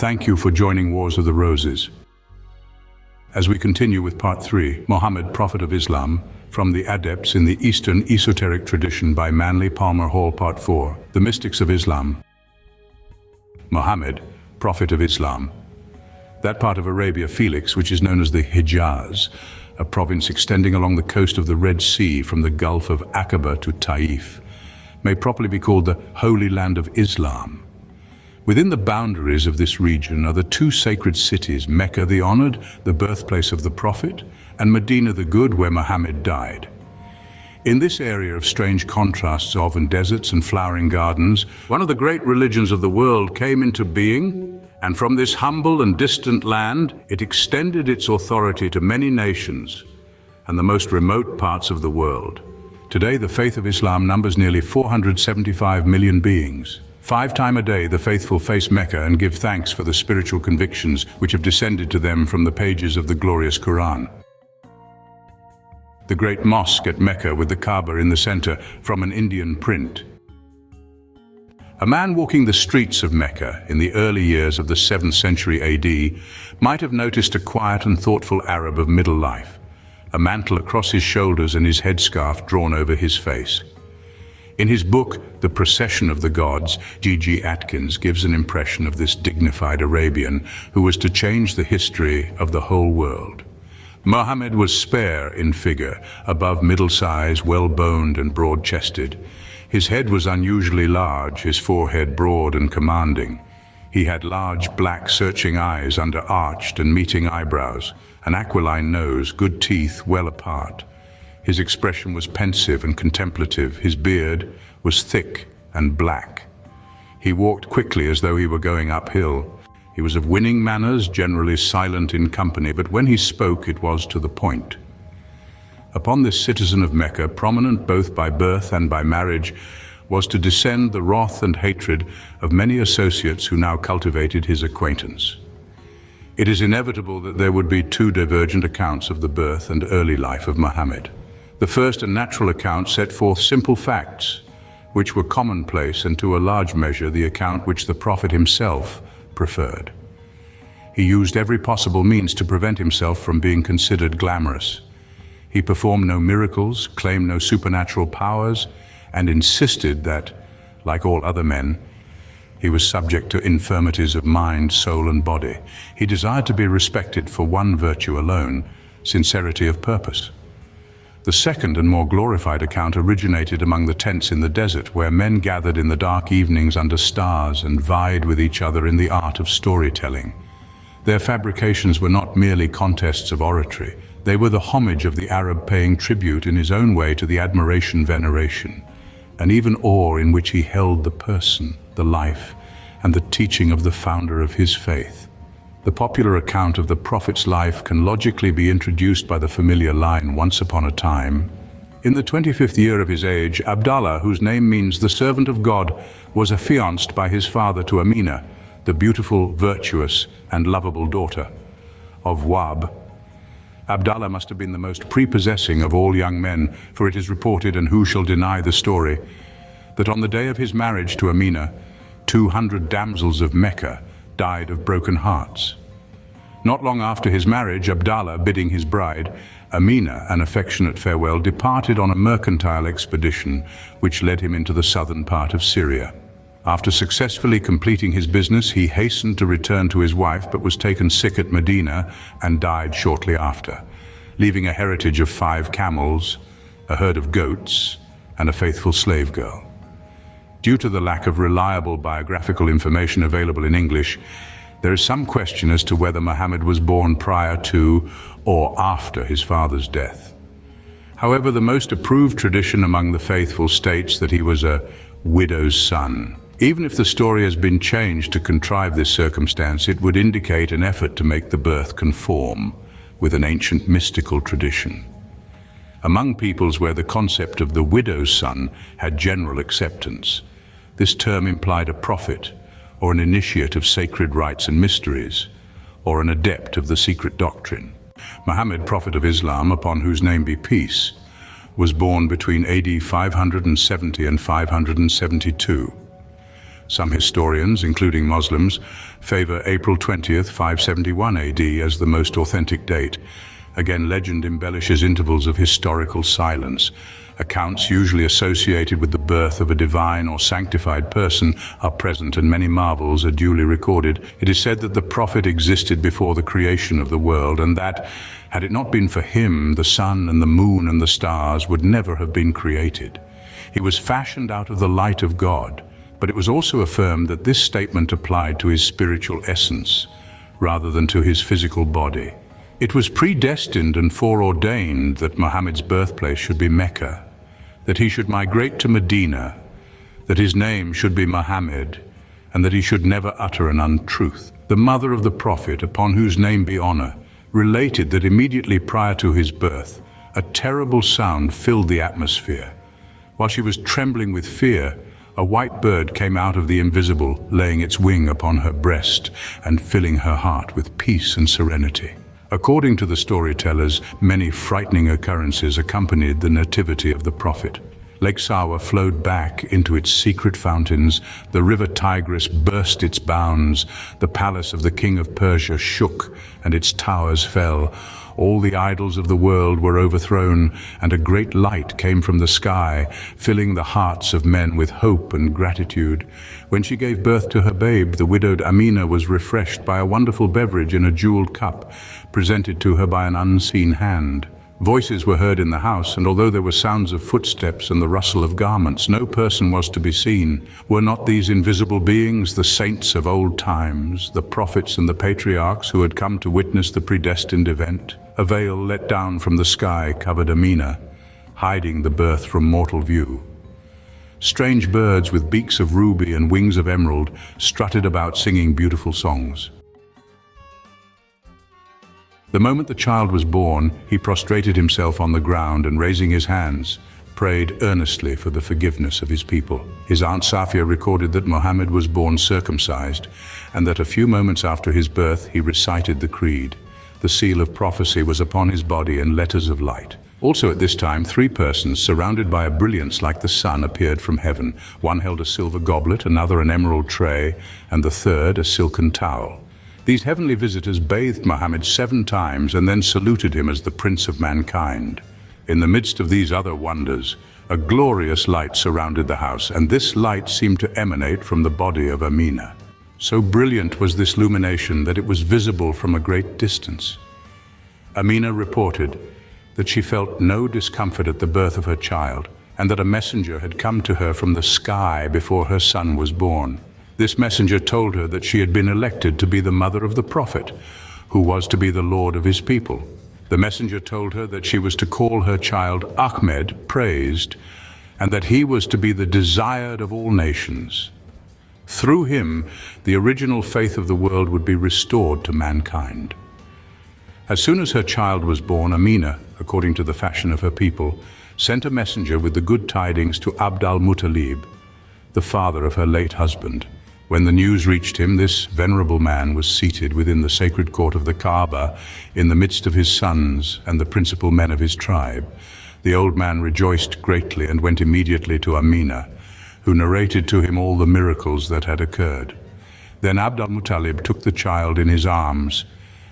Thank you for joining Wars of the Roses. As we continue with Part 3, Mohammed, Prophet of Islam, from the Adepts in the Eastern Esoteric Tradition by Manly Palmer Hall, Part 4, The Mystics of Islam. Mohammed, Prophet of Islam. That part of Arabia Felix, which is known as the Hijaz, a province extending along the coast of the Red Sea from the Gulf of Aqaba to Taif, may properly be called the Holy Land of Islam. Within the boundaries of this region are the two sacred cities, Mecca the honored, the birthplace of the Prophet, and Medina the good, where Muhammad died. In this area of strange contrasts of deserts and flowering gardens, one of the great religions of the world came into being, and from this humble and distant land, it extended its authority to many nations and the most remote parts of the world. Today, the faith of Islam numbers nearly 475 million beings. 5 times a day, the faithful face Mecca and give thanks for the spiritual convictions which have descended to them from the pages of the glorious Quran. The great mosque at Mecca with the Kaaba in the center, from an Indian print. A man walking the streets of Mecca in the early years of the 7th century AD might have noticed a quiet and thoughtful Arab of middle life, a mantle across his shoulders and his headscarf drawn over his face. In his book, The Procession of the Gods, G.G. Atkins gives an impression of this dignified Arabian who was to change the history of the whole world. Mohammed was spare in figure, above middle size, well-boned and broad-chested. His head was unusually large, his forehead broad and commanding. He had large, black, searching eyes under arched and meeting eyebrows, an aquiline nose, good teeth well apart. His expression was pensive and contemplative. His beard was thick and black. He walked quickly as though he were going uphill. He was of winning manners, generally silent in company, but when he spoke, it was to the point. Upon this citizen of Mecca, prominent both by birth and by marriage, was to descend the wrath and hatred of many associates who now cultivated his acquaintance. It is inevitable that there would be 2 divergent accounts of the birth and early life of Muhammad. The first and natural account set forth simple facts, which were commonplace, and to a large measure the account which the Prophet himself preferred. He used every possible means to prevent himself from being considered glamorous. He performed no miracles, claimed no supernatural powers, and insisted that, like all other men, he was subject to infirmities of mind, soul, and body. He desired to be respected for one virtue alone, sincerity of purpose. The second and more glorified account originated among the tents in the desert, where men gathered in the dark evenings under stars and vied with each other in the art of storytelling. Their fabrications were not merely contests of oratory. They were the homage of the Arab paying tribute in his own way to the admiration, veneration, and even awe in which he held the person, the life, and the teaching of the founder of his faith. The popular account of the Prophet's life can logically be introduced by the familiar line, once upon a time. In the 25th year of his age, Abdallah, whose name means the servant of God, was affianced by his father to Amina, the beautiful, virtuous, and lovable daughter of Wahb. Abdallah must have been the most prepossessing of all young men, for it is reported, and who shall deny the story, that on the day of his marriage to Amina, 200 damsels of Mecca died of broken hearts. Not long after his marriage, Abdallah, bidding his bride, Amina, an affectionate farewell, departed on a mercantile expedition which led him into the southern part of Syria. After successfully completing his business, he hastened to return to his wife, but was taken sick at Medina and died shortly after, leaving a heritage of 5 camels, a herd of goats, and a faithful slave girl. Due to the lack of reliable biographical information available in English, there is some question as to whether Muhammad was born prior to or after his father's death. However, the most approved tradition among the faithful states that he was a widow's son. Even if the story has been changed to contrive this circumstance, it would indicate an effort to make the birth conform with an ancient mystical tradition. Among peoples where the concept of the widow's son had general acceptance, this term implied a prophet, or an initiate of sacred rites and mysteries, or an adept of the secret doctrine. Muhammad, Prophet of Islam, upon whose name be peace, was born between AD 570 and 572. Some historians, including Muslims, favor April 20th, 571 AD as the most authentic date. Again, legend embellishes intervals of historical silence. Accounts usually associated with the birth of a divine or sanctified person are present, and many marvels are duly recorded. It is said that the prophet existed before the creation of the world, and that, had it not been for him, the sun and the moon and the stars would never have been created. He was fashioned out of the light of God, but it was also affirmed that this statement applied to his spiritual essence, rather than to his physical body. It was predestined and foreordained that Muhammad's birthplace should be Mecca, that he should migrate to Medina, that his name should be Mohammed, and that he should never utter an untruth. The mother of the Prophet, upon whose name be honor, related that immediately prior to his birth, a terrible sound filled the atmosphere. While she was trembling with fear, a white bird came out of the invisible, laying its wing upon her breast and filling her heart with peace and serenity. According to the storytellers, many frightening occurrences accompanied the nativity of the prophet. Lake Sawa flowed back into its secret fountains, the river Tigris burst its bounds, the palace of the king of Persia shook and its towers fell. All the idols of the world were overthrown, and a great light came from the sky, filling the hearts of men with hope and gratitude. When she gave birth to her babe, the widowed Amina was refreshed by a wonderful beverage in a jeweled cup, presented to her by an unseen hand. Voices were heard in the house, and although there were sounds of footsteps and the rustle of garments, no person was to be seen. Were not these invisible beings the saints of old times, the prophets and the patriarchs who had come to witness the predestined event? A veil let down from the sky covered Amina, hiding the birth from mortal view. Strange birds with beaks of ruby and wings of emerald strutted about singing beautiful songs. The moment the child was born, he prostrated himself on the ground and, raising his hands, prayed earnestly for the forgiveness of his people. His Aunt Safia recorded that Mohammed was born circumcised, and that a few moments after his birth he recited the creed. The seal of prophecy was upon his body in letters of light. Also at this time, 3 persons, surrounded by a brilliance like the sun, appeared from heaven. One held a silver goblet, another an emerald tray, and the third a silken towel. These heavenly visitors bathed Mohammed 7 times and then saluted him as the Prince of Mankind. In the midst of these other wonders, a glorious light surrounded the house, and this light seemed to emanate from the body of Amina. So brilliant was this illumination that it was visible from a great distance. Amina reported that she felt no discomfort at the birth of her child, and that a messenger had come to her from the sky before her son was born. This messenger told her that she had been elected to be the mother of the prophet, who was to be the Lord of his people. The messenger told her that she was to call her child Ahmed, praised, and that he was to be the desired of all nations. Through him, the original faith of the world would be restored to mankind. As soon as her child was born, Amina, according to the fashion of her people, sent a messenger with the good tidings to Abd al-Muttalib, the father of her late husband. When the news reached him, this venerable man was seated within the sacred court of the Kaaba in the midst of his sons and the principal men of his tribe. The old man rejoiced greatly and went immediately to Amina, who narrated to him all the miracles that had occurred. Then Abd al-Muttalib took the child in his arms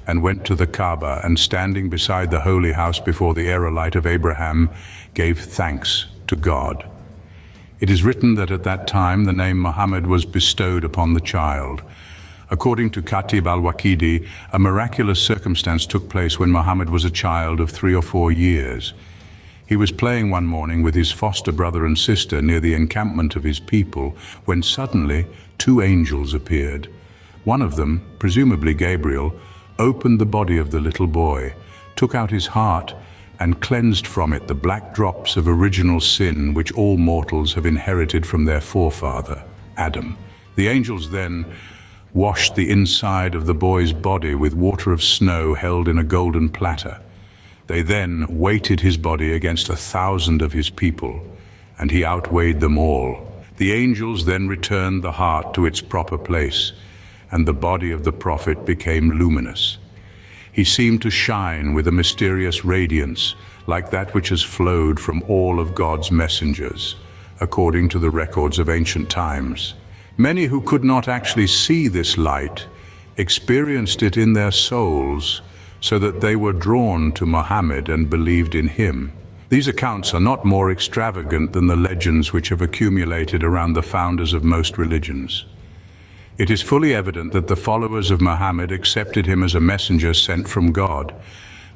and went to the Kaaba, and standing beside the holy house before the aerolite of Abraham, gave thanks to God. It is written that at that time the name Muhammad was bestowed upon the child. According to Khatib al-Waqidi, a miraculous circumstance took place when Muhammad was a child of 3 or 4 years. He was playing one morning with his foster brother and sister near the encampment of his people, when suddenly 2 angels appeared. One of them, presumably Gabriel, opened the body of the little boy, took out his heart, and cleansed from it the black drops of original sin which all mortals have inherited from their forefather, Adam. The angels then washed the inside of the boy's body with water of snow held in a golden platter. They then weighted his body against 1,000 of his people, and he outweighed them all. The angels then returned the heart to its proper place, and the body of the prophet became luminous. He seemed to shine with a mysterious radiance, like that which has flowed from all of God's messengers, according to the records of ancient times. Many who could not actually see this light experienced it in their souls, so that they were drawn to Mohammed and believed in him. These accounts are not more extravagant than the legends which have accumulated around the founders of most religions. It is fully evident that the followers of Mohammed accepted him as a messenger sent from God,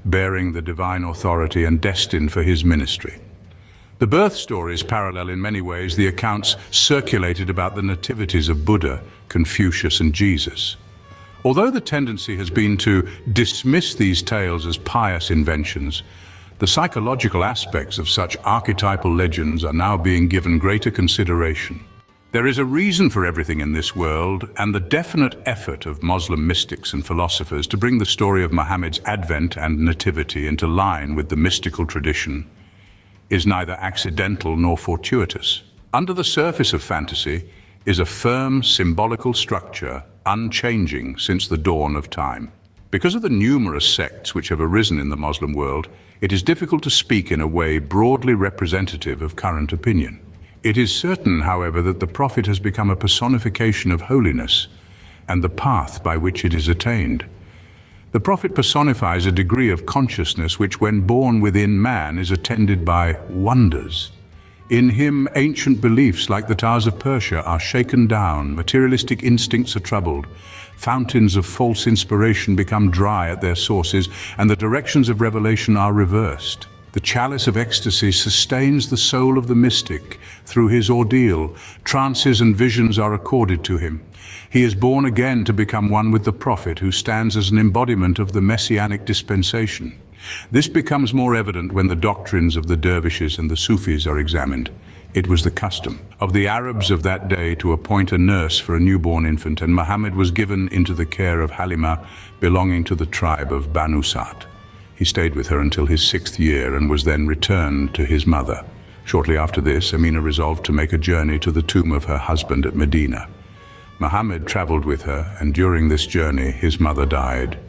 bearing the divine authority and destined for his ministry. The birth stories parallel in many ways the accounts circulated about the nativities of Buddha, Confucius, and Jesus. Although the tendency has been to dismiss these tales as pious inventions, the psychological aspects of such archetypal legends are now being given greater consideration. There is a reason for everything in this world, and the definite effort of Muslim mystics and philosophers to bring the story of Muhammad's advent and nativity into line with the mystical tradition is neither accidental nor fortuitous. Under the surface of fantasy is a firm symbolical structure, unchanging since the dawn of time. Because of the numerous sects which have arisen in the Muslim world, it is difficult to speak in a way broadly representative of current opinion. It is certain, however, that the Prophet has become a personification of holiness and the path by which it is attained. The Prophet personifies a degree of consciousness which, when born within man, is attended by wonders. In him, ancient beliefs like the Tars of Persia are shaken down, materialistic instincts are troubled, fountains of false inspiration become dry at their sources, and the directions of revelation are reversed. The chalice of ecstasy sustains the soul of the mystic through his ordeal. Trances and visions are accorded to him. He is born again to become one with the Prophet, who stands as an embodiment of the messianic dispensation. This becomes more evident when the doctrines of the dervishes and the Sufis are examined. It was the custom of the Arabs of that day to appoint a nurse for a newborn infant, and Muhammad was given into the care of Halima, belonging to the tribe of Banu Sa'd. He stayed with her until his 6th year and was then returned to his mother. Shortly after this, Amina resolved to make a journey to the tomb of her husband at Medina. Muhammad traveled with her, and during this journey his mother died.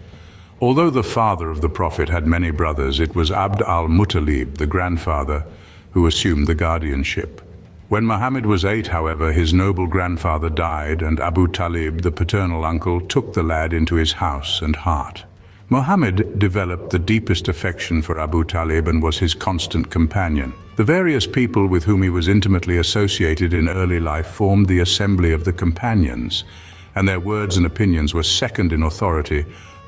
Although the father of the Prophet had many brothers, it was Abd al-Muttalib, the grandfather, who assumed the guardianship. When Muhammad was 8, however, his noble grandfather died, and Abu Talib, the paternal uncle, took the lad into his house and heart. Muhammad developed the deepest affection for Abu Talib and was his constant companion. The various people with whom he was intimately associated in early life formed the assembly of the companions, and their words and opinions were second in authority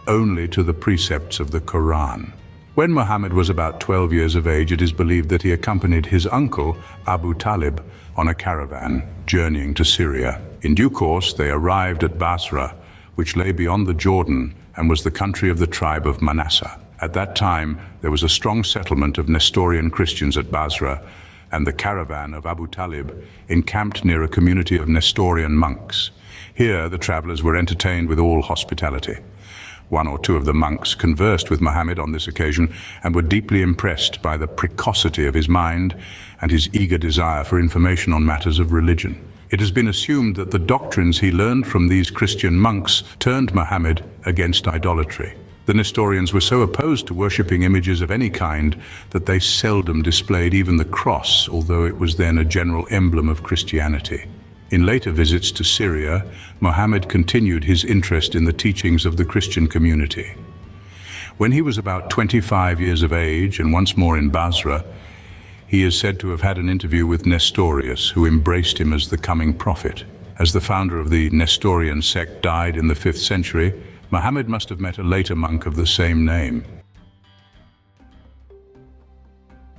only to the precepts of the Quran. When Muhammad was about 12 years of age, it is believed that he accompanied his uncle, Abu Talib, on a caravan, journeying to Syria. In due course, they arrived at Basra, which lay beyond the Jordan and was the country of the tribe of Manasseh. At that time, there was a strong settlement of Nestorian Christians at Basra, and the caravan of Abu Talib encamped near a community of Nestorian monks. Here, the travelers were entertained with all hospitality. One or two of the monks conversed with Muhammad on this occasion and were deeply impressed by the precocity of his mind and his eager desire for information on matters of religion. It has been assumed that the doctrines he learned from these Christian monks turned Muhammad against idolatry. The Nestorians were so opposed to worshipping images of any kind that they seldom displayed even the cross, although it was then a general emblem of Christianity. In later visits to Syria, Muhammad continued his interest in the teachings of the Christian community. When he was about 25 years of age and once more in Basra, he is said to have had an interview with Nestorius, who embraced him as the coming prophet. As the founder of the Nestorian sect died in the 5th century, Muhammad must have met a later monk of the same name.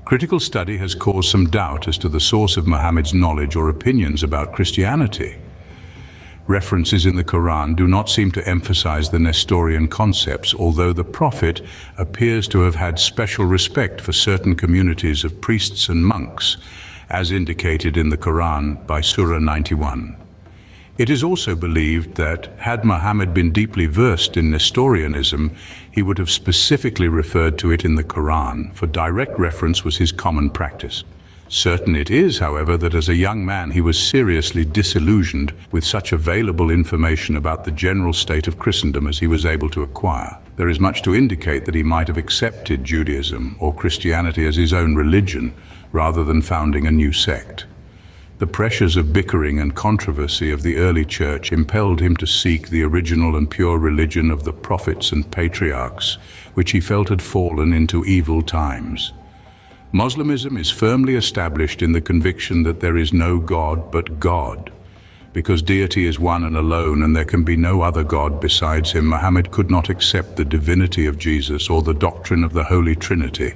Critical study has caused some doubt as to the source of Muhammad's knowledge or opinions about Christianity. References in the Quran do not seem to emphasize the Nestorian concepts, although the Prophet appears to have had special respect for certain communities of priests and monks, as indicated in the Quran by Surah 91. It is also believed that, had Muhammad been deeply versed in Nestorianism, he would have specifically referred to it in the Quran, for direct reference was his common practice. Certain it is, however, that as a young man he was seriously disillusioned with such available information about the general state of Christendom as he was able to acquire. There is much to indicate that he might have accepted Judaism or Christianity as his own religion, rather than founding a new sect. The pressures of bickering and controversy of the early church impelled him to seek the original and pure religion of the prophets and patriarchs, which he felt had fallen into evil times. Moslemism is firmly established in the conviction that there is no God but God. Because deity is one and alone and there can be no other God besides him, Muhammad could not accept the divinity of Jesus or the doctrine of the Holy Trinity.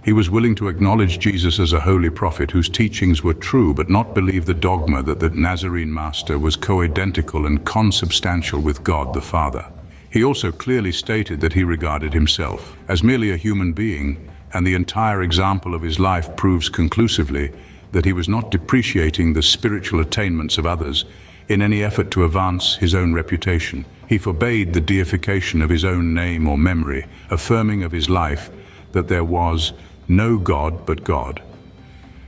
He was willing to acknowledge Jesus as a holy prophet whose teachings were true, but not believe the dogma that the Nazarene Master was co-identical and consubstantial with God the Father. He also clearly stated that he regarded himself as merely a human being, and the entire example of his life proves conclusively that he was not depreciating the spiritual attainments of others in any effort to advance his own reputation. He forbade the deification of his own name or memory, affirming of his life that there was no God but God.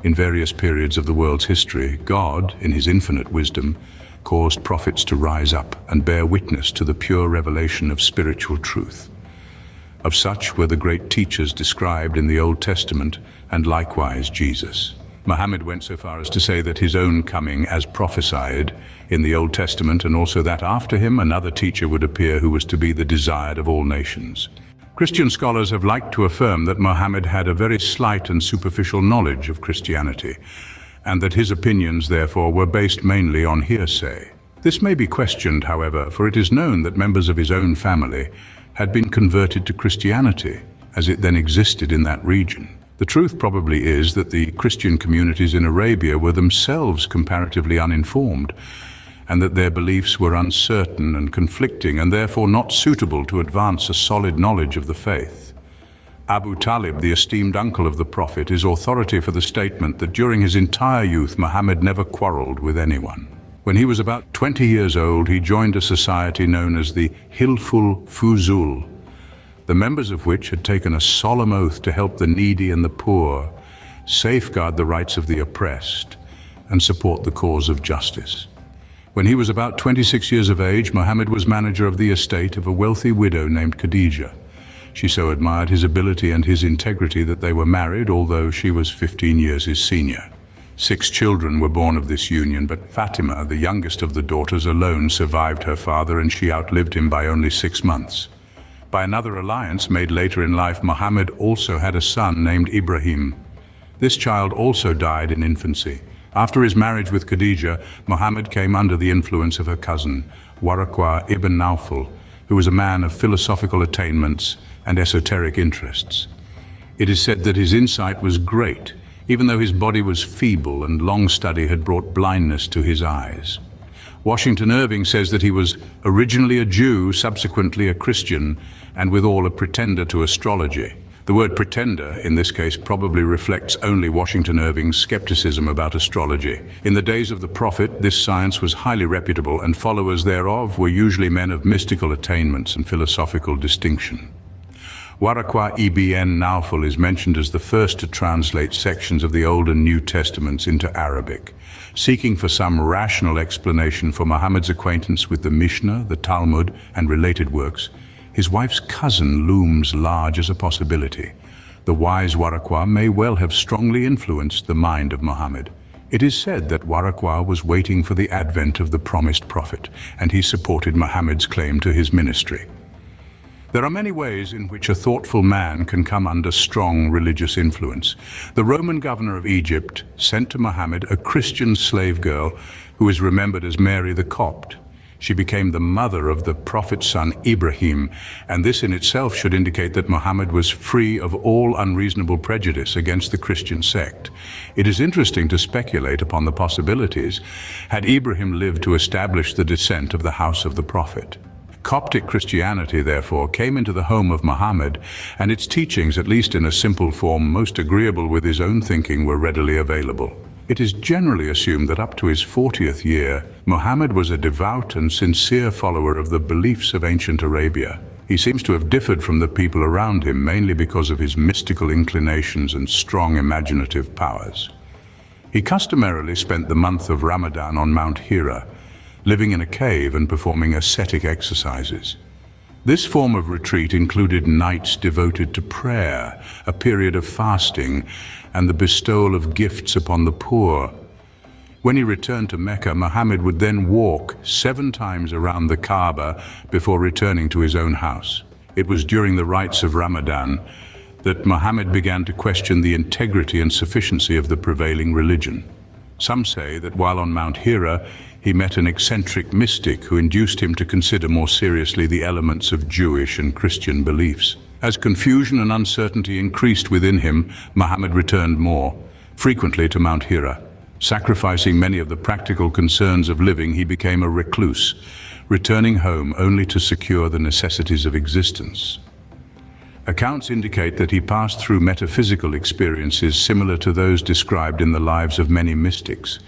In various periods of the world's history, God, in his infinite wisdom, caused prophets to rise up and bear witness to the pure revelation of spiritual truth. Of such were the great teachers described in the Old Testament, and likewise Jesus. Muhammad went so far as to say that his own coming, as prophesied in the Old Testament, and also that after him another teacher would appear who was to be the desired of all nations. Christian scholars have liked to affirm that Muhammad had a very slight and superficial knowledge of Christianity, and that his opinions, therefore, were based mainly on hearsay. This may be questioned, however, for it is known that members of his own family had been converted to Christianity, as it then existed in that region. The truth probably is that the Christian communities in Arabia were themselves comparatively uninformed, and that their beliefs were uncertain and conflicting, and therefore not suitable to advance a solid knowledge of the faith. Abu Talib, the esteemed uncle of the Prophet, is authority for the statement that during his entire youth Muhammad never quarreled with anyone. When he was about 20 years old, he joined a society known as the Hilful Fuzul, the members of which had taken a solemn oath to help the needy and the poor, safeguard the rights of the oppressed, and support the cause of justice. When he was about 26 years of age, Muhammad was manager of the estate of a wealthy widow named Khadija. She so admired his ability and his integrity that they were married, although she was 15 years his senior. 6 children were born of this union, but Fatima, the youngest of the daughters, alone survived her father, and she outlived him by only 6 months. By another alliance made later in life, Muhammad also had a son named Ibrahim. This child also died in infancy. After his marriage with Khadija, Muhammad came under the influence of her cousin, Waraqua ibn Naufal, who was a man of philosophical attainments and esoteric interests. It is said that his insight was great, even though his body was feeble and long study had brought blindness to his eyes. Washington Irving says that he was originally a Jew, subsequently a Christian, and withal a pretender to astrology. The word pretender, in this case, probably reflects only Washington Irving's skepticism about astrology. In the days of the Prophet, this science was highly reputable, and followers thereof were usually men of mystical attainments and philosophical distinction. Waraqua ibn Naufal is mentioned as the first to translate sections of the Old and New Testaments into Arabic, seeking for some rational explanation for Muhammad's acquaintance with the Mishnah, the Talmud, and related works. His wife's cousin looms large as a possibility. The wise Waraqua may well have strongly influenced the mind of Muhammad. It is said that Waraqua was waiting for the advent of the promised prophet, and he supported Muhammad's claim to his ministry. There are many ways in which a thoughtful man can come under strong religious influence. The Roman governor of Egypt sent to Muhammad a Christian slave girl who is remembered as Mary the Copt. She became the mother of the prophet's son Ibrahim, and this in itself should indicate that Muhammad was free of all unreasonable prejudice against the Christian sect. It is interesting to speculate upon the possibilities had Ibrahim lived to establish the descent of the house of the prophet. Coptic Christianity, therefore, came into the home of Muhammad, and its teachings, at least in a simple form most agreeable with his own thinking, were readily available. It is generally assumed that up to his 40th year, Muhammad was a devout and sincere follower of the beliefs of ancient Arabia. He seems to have differed from the people around him mainly because of his mystical inclinations and strong imaginative powers. He customarily spent the month of Ramadan on Mount Hira, living in a cave and performing ascetic exercises. This form of retreat included nights devoted to prayer, a period of fasting, and the bestowal of gifts upon the poor. When he returned to Mecca, Muhammad would then walk 7 times around the Kaaba before returning to his own house. It was during the rites of Ramadan that Muhammad began to question the integrity and sufficiency of the prevailing religion. Some say that while on Mount Hira, he met an eccentric mystic who induced him to consider more seriously the elements of Jewish and Christian beliefs. As confusion and uncertainty increased within him, Muhammad returned more frequently to Mount Hira. Sacrificing many of the practical concerns of living, he became a recluse, returning home only to secure the necessities of existence. Accounts indicate that he passed through metaphysical experiences similar to those described in the lives of many mystics,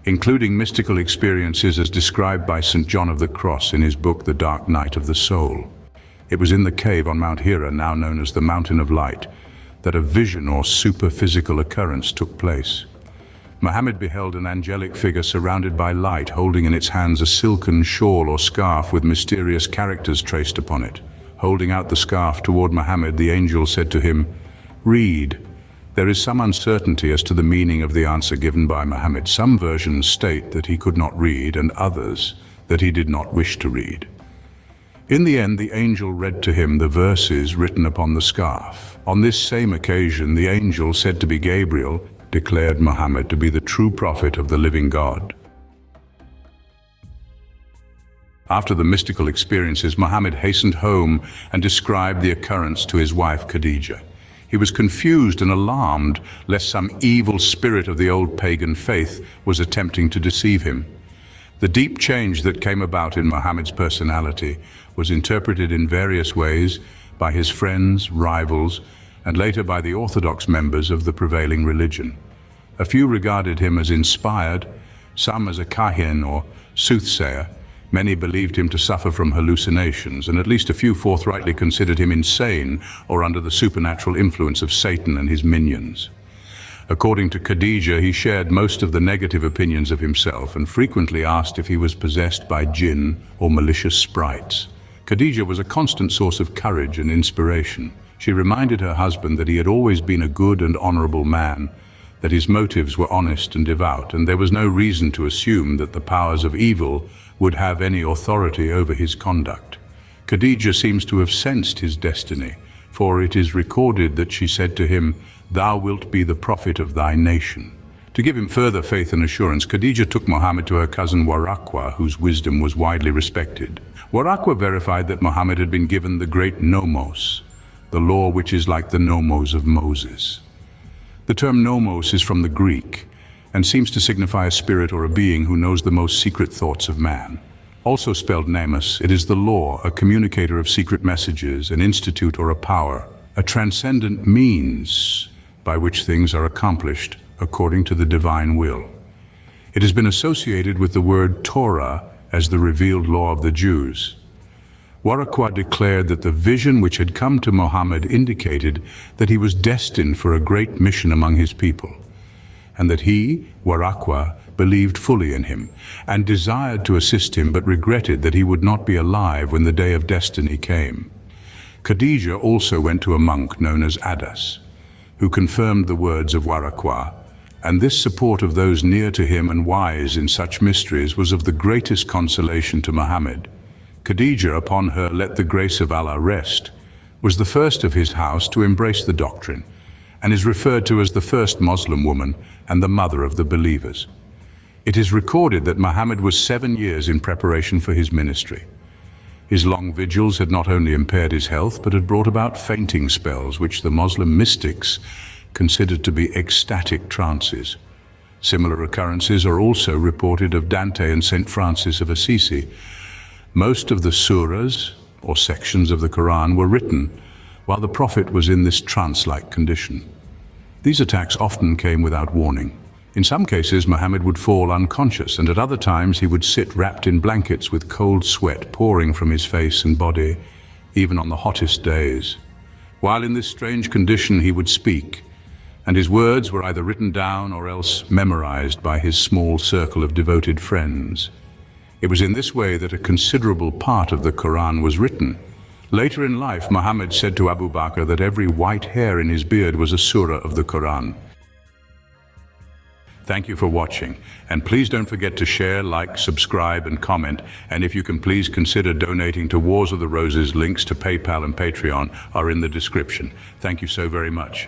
including mystical experiences as described by St. John of the Cross in his book The Dark Night of the Soul. It was in the cave on Mount Hira, now known as the Mountain of Light, that a vision or superphysical occurrence took place. Muhammad beheld an angelic figure surrounded by light, holding in its hands a silken shawl or scarf with mysterious characters traced upon it. Holding out the scarf toward Muhammad, the angel said to him, "Read." There is some uncertainty as to the meaning of the answer given by Muhammad. Some versions state that he could not read, and others that he did not wish to read. In the end, the angel read to him the verses written upon the scarf. On this same occasion, the angel, said to be Gabriel, declared Muhammad to be the true prophet of the living God. After the mystical experiences, Muhammad hastened home and described the occurrence to his wife Khadija. He was confused and alarmed lest some evil spirit of the old pagan faith was attempting to deceive him. The deep change that came about in Muhammad's personality was interpreted in various ways by his friends, rivals, and later by the orthodox members of the prevailing religion. A few regarded him as inspired, some as a kahin or soothsayer. Many believed him to suffer from hallucinations, and at least a few forthrightly considered him insane or under the supernatural influence of Satan and his minions. According to Khadija, he shared most of the negative opinions of himself and frequently asked if he was possessed by jinn or malicious sprites. Khadija was a constant source of courage and inspiration. She reminded her husband that he had always been a good and honorable man, that his motives were honest and devout, and there was no reason to assume that the powers of evil would have any authority over his conduct. Khadija seems to have sensed his destiny, for it is recorded that she said to him, "Thou wilt be the prophet of thy nation." To give him further faith and assurance, Khadija took Muhammad to her cousin Waraqua, whose wisdom was widely respected. Waraqua verified that Muhammad had been given the great nomos, the law which is like the nomos of Moses. The term nomos is from the Greek and seems to signify a spirit or a being who knows the most secret thoughts of man. Also spelled namus, it is the law, a communicator of secret messages, an institute or a power, a transcendent means by which things are accomplished according to the divine will. It has been associated with the word Torah as the revealed law of the Jews. Waraqua declared that the vision which had come to Muhammad indicated that he was destined for a great mission among his people, and that he, Waraqua, believed fully in him and desired to assist him, but regretted that he would not be alive when the day of destiny came. Khadija also went to a monk known as Adepts, who confirmed the words of Waraqua, and this support of those near to him and wise in such mysteries was of the greatest consolation to Muhammad. Khadija, upon her let the grace of Allah rest, was the first of his house to embrace the doctrine, and is referred to as the first Muslim woman and the mother of the believers. It is recorded that Muhammad was 7 years in preparation for his ministry. His long vigils had not only impaired his health, but had brought about fainting spells, which the Muslim mystics considered to be ecstatic trances. Similar occurrences are also reported of Dante and St. Francis of Assisi. Most of the surahs, or sections of the Quran, were written while the Prophet was in this trance-like condition. These attacks often came without warning. In some cases, Muhammad would fall unconscious, and at other times he would sit wrapped in blankets with cold sweat pouring from his face and body, even on the hottest days. While in this strange condition, he would speak, and his words were either written down or else memorized by his small circle of devoted friends. It was in this way that a considerable part of the Quran was written. Later in life, Muhammad said to Abu Bakr that every white hair in his beard was a surah of the Quran. Thank you for watching, and please don't forget to share, like, subscribe, and comment. And if you can, please consider donating to Wars of the Roses. Links to PayPal and Patreon are in the description. Thank you so very much.